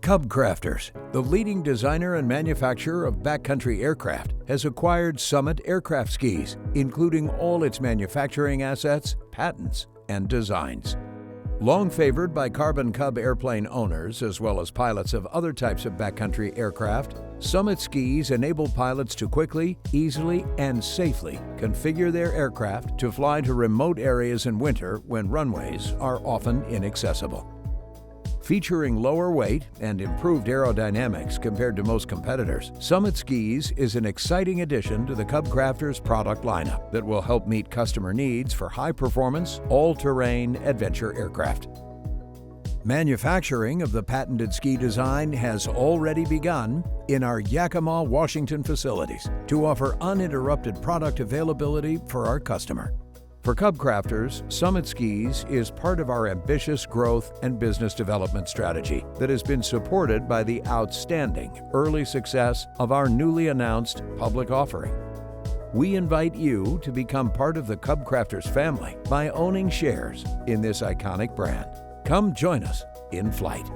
CubCrafters, the leading designer and manufacturer of backcountry aircraft, has acquired Summit aircraft skis, including all its manufacturing assets, patents, and designs. Long favored by Carbon Cub airplane owners as well as pilots of other types of backcountry aircraft, Summit skis enable pilots to quickly, easily, and safely configure their aircraft to fly to remote areas in winter when runways are often inaccessible. Featuring lower weight and improved aerodynamics compared to most competitors, Summit Skis is an exciting addition to the CubCrafters product lineup that will help meet customer needs for high-performance, all-terrain adventure aircraft. Manufacturing of the patented ski design has already begun in our Yakima, Washington facilities to offer uninterrupted product availability for our customer. For CubCrafters, Summit Skis is part of our ambitious growth and business development strategy that has been supported by the outstanding early success of our newly announced public offering. We invite you to become part of the CubCrafters family by owning shares in this iconic brand. Come join us in flight.